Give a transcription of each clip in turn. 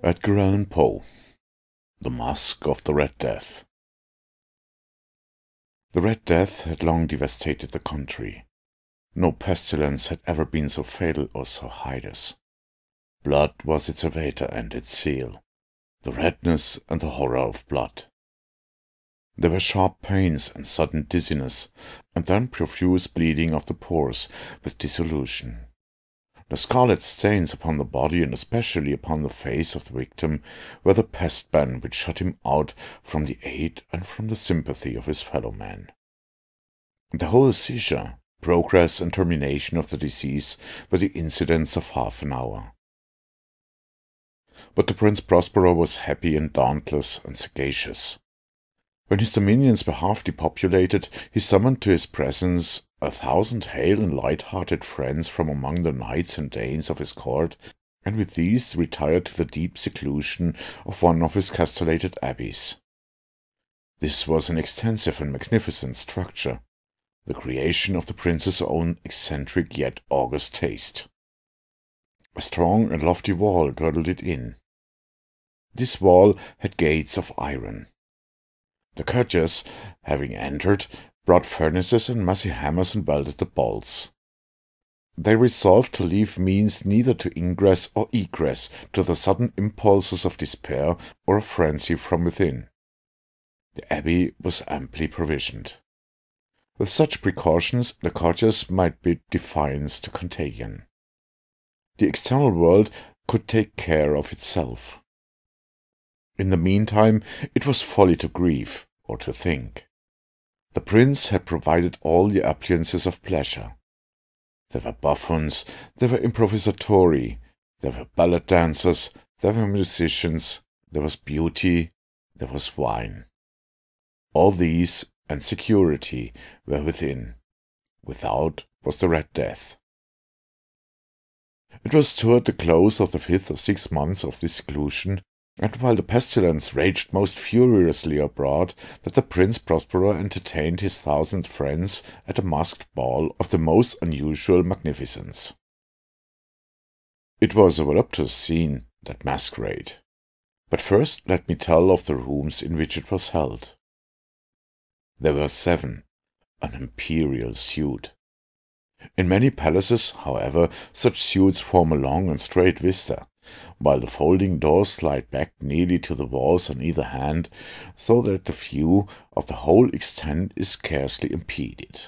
Edgar Allan Poe, The Masque of the Red Death. The Red Death had long devastated the country. No pestilence had ever been so fatal or so hideous. Blood was its avatar and its seal, the redness and the horror of blood. There were sharp pains and sudden dizziness, and then profuse bleeding of the pores with dissolution. The scarlet stains upon the body and especially upon the face of the victim were the pest ban which shut him out from the aid and from the sympathy of his fellow men. The whole seizure, progress and termination of the disease were the incidents of half an hour. But the Prince Prospero was happy and dauntless and sagacious. When his dominions were half depopulated, he summoned to his presence 1,000 hale and light-hearted friends from among the knights and dames of his court, and with these retired to the deep seclusion of one of his castellated abbeys. This was an extensive and magnificent structure, the creation of the prince's own eccentric yet august taste. A strong and lofty wall girdled it in. This wall had gates of iron. The courtiers, having entered, brought furnaces and massy hammers and welded the bolts. They resolved to leave means neither to ingress or egress to the sudden impulses of despair or of frenzy from within. The abbey was amply provisioned. With such precautions, the courtiers might bid defiance to contagion. The external world could take care of itself. In the meantime, it was folly to grieve or to think. The prince had provided all the appliances of pleasure. There were buffoons, there were improvisatori, there were ballet dancers, there were musicians, there was beauty, there was wine. All these and security were within. Without was the Red Death. It was toward the close of the 5th or 6th month of this seclusion, and while the pestilence raged most furiously abroad, that the Prince Prospero entertained his 1,000 friends at a masked ball of the most unusual magnificence. It was a voluptuous scene, that masquerade. But first let me tell of the rooms in which it was held. There were 7, an imperial suite. In many palaces, however, such suites form a long and straight vista, while the folding doors slide back nearly to the walls on either hand, so that the view of the whole extent is scarcely impeded.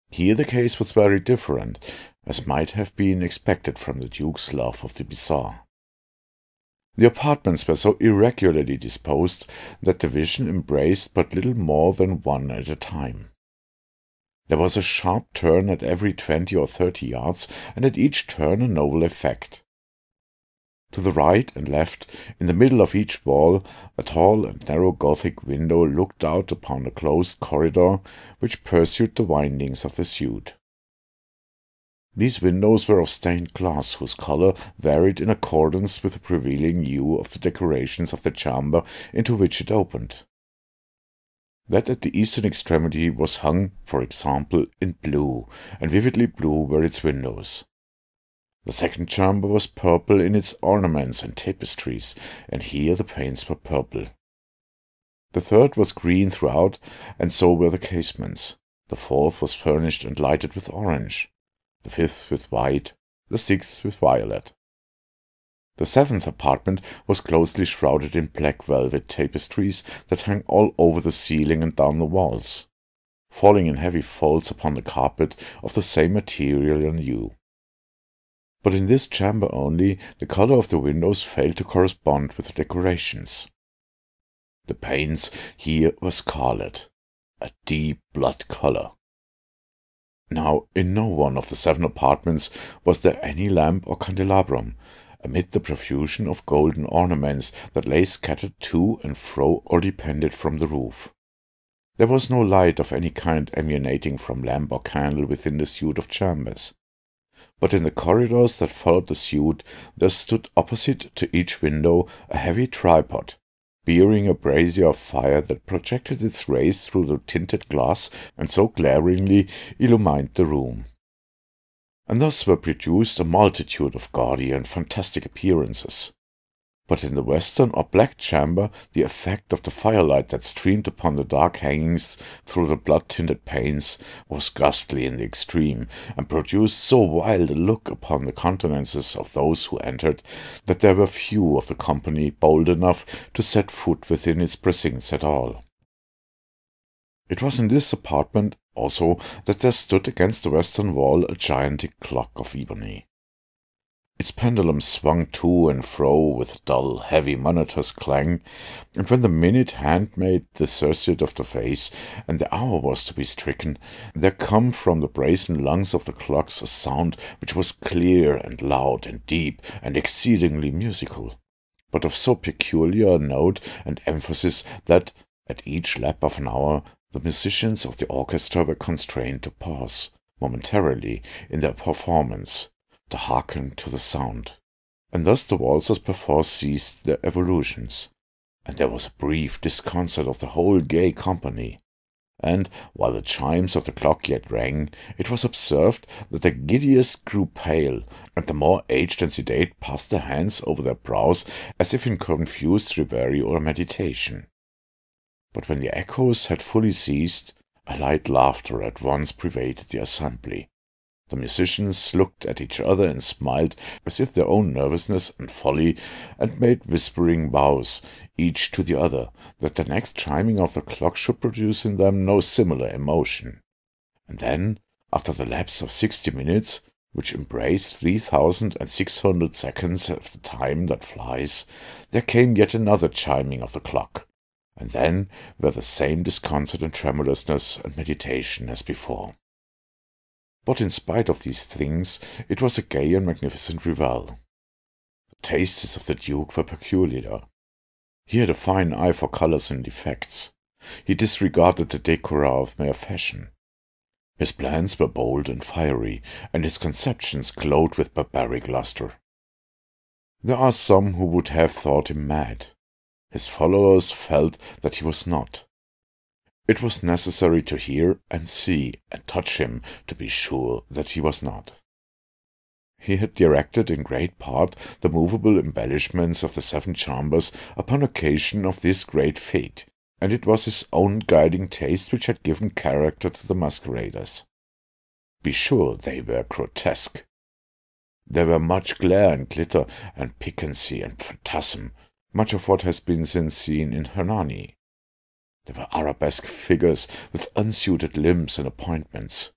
Here the case was very different, as might have been expected from the Duke's love of the bizarre. The apartments were so irregularly disposed that the vision embraced but little more than one at a time. There was a sharp turn at every 20 or 30 yards, and at each turn a novel effect. To the right and left, in the middle of each wall, a tall and narrow Gothic window looked out upon a closed corridor which pursued the windings of the suite. These windows were of stained glass, whose color varied in accordance with the prevailing hue of the decorations of the chamber into which it opened. That at the eastern extremity was hung, for example, in blue, and vividly blue were its windows. The second chamber was purple in its ornaments and tapestries, and here the panes were purple. The third was green throughout, and so were the casements. The fourth was furnished and lighted with orange, the fifth with white, the sixth with violet. The 7th apartment was closely shrouded in black velvet tapestries that hung all over the ceiling and down the walls, falling in heavy folds upon the carpet of the same material and hue. But in this chamber only, the color of the windows failed to correspond with the decorations. The panes here were scarlet, a deep blood color. Now, in no one of the 7 apartments was there any lamp or candelabrum, amid the profusion of golden ornaments that lay scattered to and fro or depended from the roof. There was no light of any kind emanating from lamp or candle within the suite of chambers. But in the corridors that followed the suite there stood opposite to each window a heavy tripod, bearing a brazier of fire that projected its rays through the tinted glass and so glaringly illumined the room. And thus were produced a multitude of gaudy and fantastic appearances. But in the western or black chamber, the effect of the firelight that streamed upon the dark hangings through the blood-tinted panes was ghastly in the extreme, and produced so wild a look upon the countenances of those who entered, that there were few of the company bold enough to set foot within its precincts at all. It was in this apartment also that there stood against the western wall a gigantic clock of ebony. Its pendulum swung to and fro with a dull, heavy, monotonous clang, and when the minute hand made the circuit of the face, and the hour was to be stricken, there came from the brazen lungs of the clocks a sound which was clear and loud and deep and exceedingly musical, but of so peculiar a note and emphasis that, at each lap of an hour, the musicians of the orchestra were constrained to pause momentarily in their performance, to hearken to the sound, and thus the waltzers perforce ceased their evolutions, and there was a brief disconcert of the whole gay company, and, while the chimes of the clock yet rang, it was observed that the giddiest grew pale, and the more aged and sedate passed their hands over their brows as if in confused reverie or meditation. But when the echoes had fully ceased, a light laughter at once pervaded the assembly. The musicians looked at each other and smiled as if their own nervousness and folly, and made whispering vows, each to the other, that the next chiming of the clock should produce in them no similar emotion. And then, after the lapse of 60 minutes, which embraced 3,600 seconds of the time that flies, there came yet another chiming of the clock, and then were the same disconcert and tremulousness and meditation as before. But in spite of these things, it was a gay and magnificent revel. The tastes of the Duke were peculiar. He had a fine eye for colours and effects. He disregarded the decora of mere fashion. His plans were bold and fiery, and his conceptions glowed with barbaric lustre. There are some who would have thought him mad. His followers felt that he was not. It was necessary to hear and see and touch him to be sure that he was not. He had directed in great part the movable embellishments of the 7 chambers upon occasion of this great fete, and it was his own guiding taste which had given character to the masqueraders. Be sure they were grotesque. There were much glare and glitter and piquancy and phantasm, much of what has been since seen in Hernani. There were arabesque figures with unsuited limbs and appointments.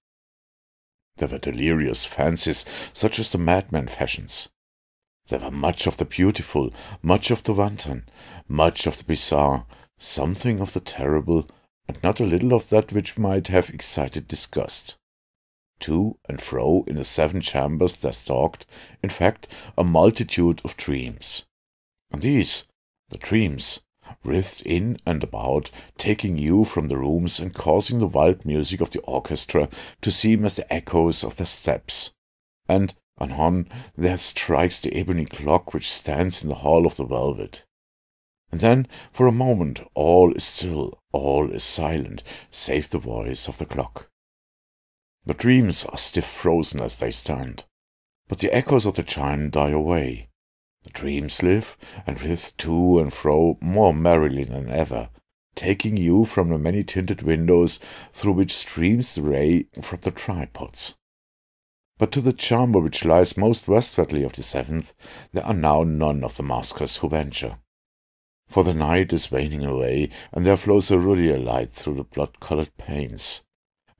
There were delirious fancies, such as the madman fashions. There were much of the beautiful, much of the wanton, much of the bizarre, something of the terrible, and not a little of that which might have excited disgust. To and fro in the 7 chambers there stalked, in fact, a multitude of dreams. And these, the dreams, writhed in and about, taking you from the rooms and causing the wild music of the orchestra to seem as the echoes of their steps. And, anon, there strikes the ebony clock which stands in the hall of the velvet. And then, for a moment, all is still, all is silent, save the voice of the clock. The dreams are stiff frozen as they stand, but the echoes of the chime die away. The dreams live, and with to and fro more merrily than ever, taking you from the many-tinted windows through which streams the ray from the tripods. But to the chamber which lies most westwardly of the 7th, there are now none of the maskers who venture. For the night is waning away, and there flows a ruddier light through the blood-coloured panes,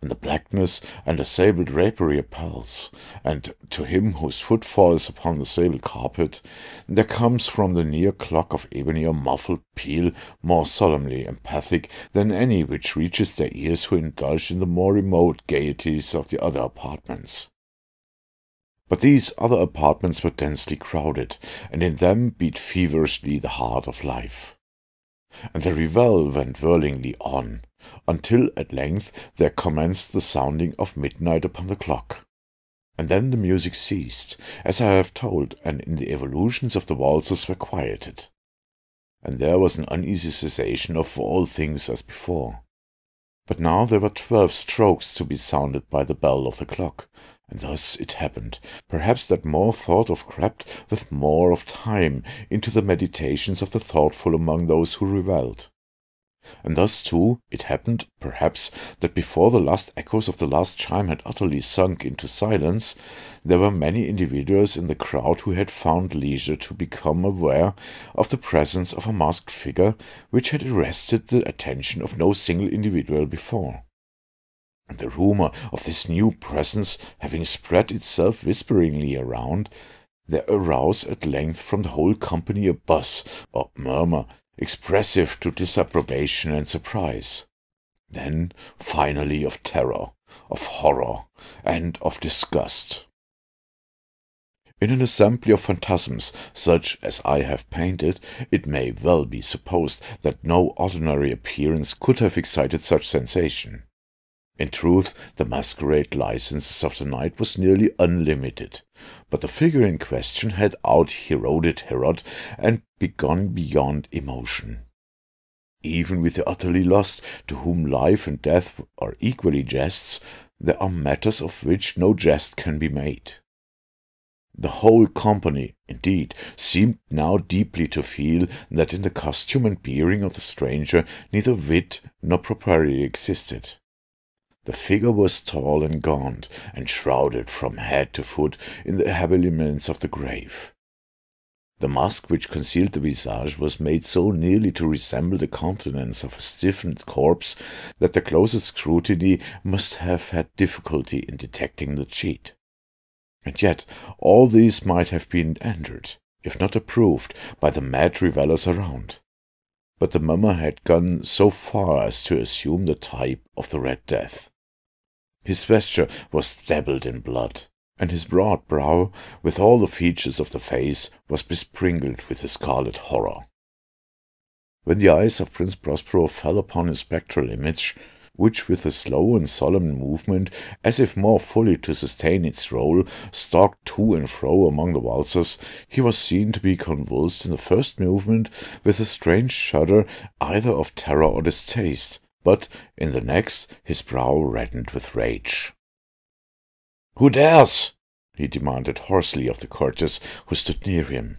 and the blackness and the sable drapery appalls, and to him whose foot falls upon the sable carpet, there comes from the near clock of ebony a muffled peal more solemnly emphatic than any which reaches their ears who indulge in the more remote gaieties of the other apartments. But these other apartments were densely crowded, and in them beat feverishly the heart of life. And the revel went whirlingly on, until at length there commenced the sounding of midnight upon the clock. And then the music ceased, as I have told, and in the evolutions of the waltzers were quieted. And there was an uneasy cessation of all things as before. But now there were 12 strokes to be sounded by the bell of the clock, And thus it happened, perhaps, that more thought of crept with more of time into the meditations of the thoughtful among those who revelled. And thus, too, it happened, perhaps, that before the last echoes of the last chime had utterly sunk into silence, there were many individuals in the crowd who had found leisure to become aware of the presence of a masked figure which had arrested the attention of no single individual before. And the rumor of this new presence having spread itself whisperingly around, there arose at length from the whole company a buzz or murmur expressive to disapprobation and surprise, then finally of terror, of horror, and of disgust. In an assembly of phantasms such as I have painted, it may well be supposed that no ordinary appearance could have excited such sensation. In truth, the masquerade licenses of the night was nearly unlimited, but the figure in question had out-Heroded Herod and begun beyond emotion. Even with the utterly lost, to whom life and death are equally jests, there are matters of which no jest can be made. The whole company, indeed, seemed now deeply to feel that in the costume and bearing of the stranger neither wit nor propriety existed. The figure was tall and gaunt, and shrouded from head to foot in the habiliments of the grave. The mask which concealed the visage was made so nearly to resemble the countenance of a stiffened corpse that the closest scrutiny must have had difficulty in detecting the cheat. And yet all these might have been entered, if not approved, by the mad revellers around. But the mummer had gone so far as to assume the type of the Red Death. His vesture was dabbled in blood, and his broad brow, with all the features of the face, was besprinkled with the scarlet horror. When the eyes of Prince Prospero fell upon his spectral image, which with a slow and solemn movement, as if more fully to sustain its role, stalked to and fro among the waltzers, he was seen to be convulsed in the first movement with a strange shudder either of terror or distaste, but in the next his brow reddened with rage. "Who dares?" he demanded hoarsely of the courtiers who stood near him.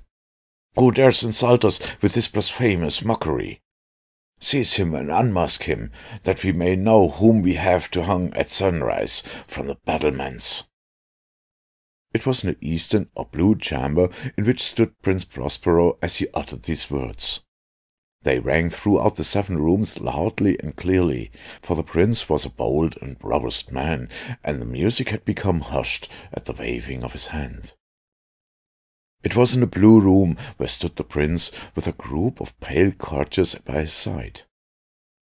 "Who dares insult us with this blasphemous mockery? Seize him and unmask him, that we may know whom we have to hang at sunrise from the battlements." It was in the eastern or blue chamber in which stood Prince Prospero as he uttered these words. They rang throughout the 7 rooms loudly and clearly, for the prince was a bold and robust man, and the music had become hushed at the waving of his hand. It was in the blue room where stood the prince, with a group of pale courtiers by his side.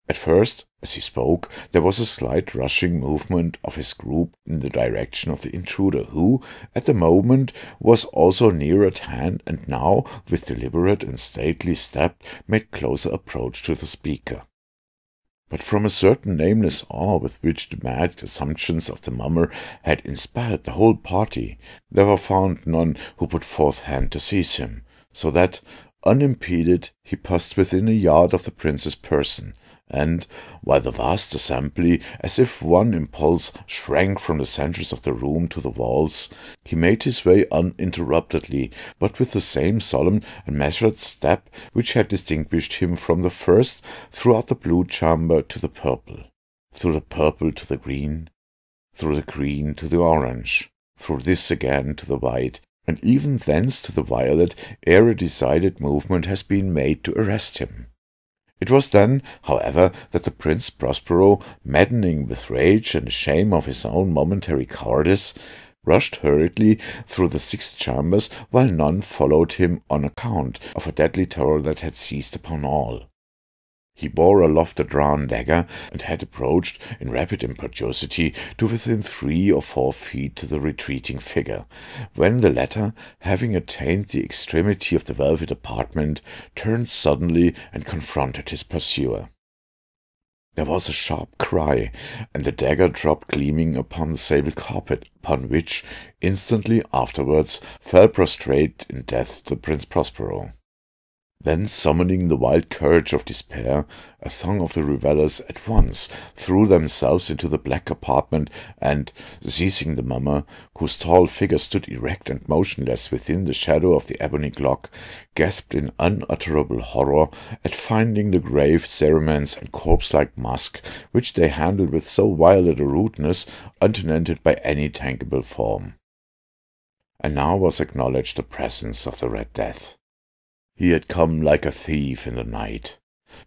At first, as he spoke, there was a slight rushing movement of his group in the direction of the intruder, who, at the moment, was also near at hand, and now, with deliberate and stately step, made closer approach to the speaker. But from a certain nameless awe with which the mad assumptions of the mummer had inspired the whole party, there were found none who put forth hand to seize him, so that, unimpeded, he passed within a yard of the prince's person, and, while the vast assembly, as if one impulse, shrank from the centres of the room to the walls, he made his way uninterruptedly, but with the same solemn and measured step which had distinguished him from the first, throughout the blue chamber to the purple, through the purple to the green, through the green to the orange, through this again to the white, and even thence to the violet, ere a decided movement has been made to arrest him. It was then, however, that the Prince Prospero, maddening with rage and shame of his own momentary cowardice, rushed hurriedly through the 6 chambers, while none followed him on account of a deadly terror that had seized upon all. He bore aloft a drawn dagger, and had approached, in rapid impetuosity, to within 3 or 4 feet to the retreating figure, when the latter, having attained the extremity of the velvet apartment, turned suddenly and confronted his pursuer. There was a sharp cry, and the dagger dropped gleaming upon the sable carpet, upon which, instantly afterwards, fell prostrate in death the Prince Prospero. Then, summoning the wild courage of despair, a throng of the revellers at once threw themselves into the black apartment and, seizing the mummer, whose tall figure stood erect and motionless within the shadow of the ebony clock, gasped in unutterable horror at finding the grave cerements and corpse-like mask, which they handled with so violent a rudeness, untenanted by any tangible form. And now was acknowledged the presence of the Red Death. He had come like a thief in the night,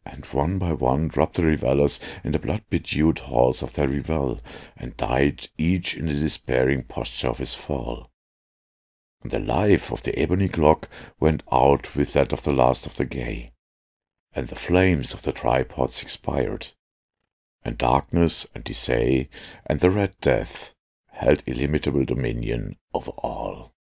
and one by one dropped the revellers in the blood-bedewed halls of their revel, and died each in the despairing posture of his fall. And the life of the ebony clock went out with that of the last of the gay, and the flames of the tripods expired, and darkness and decay and the Red Death held illimitable dominion over all.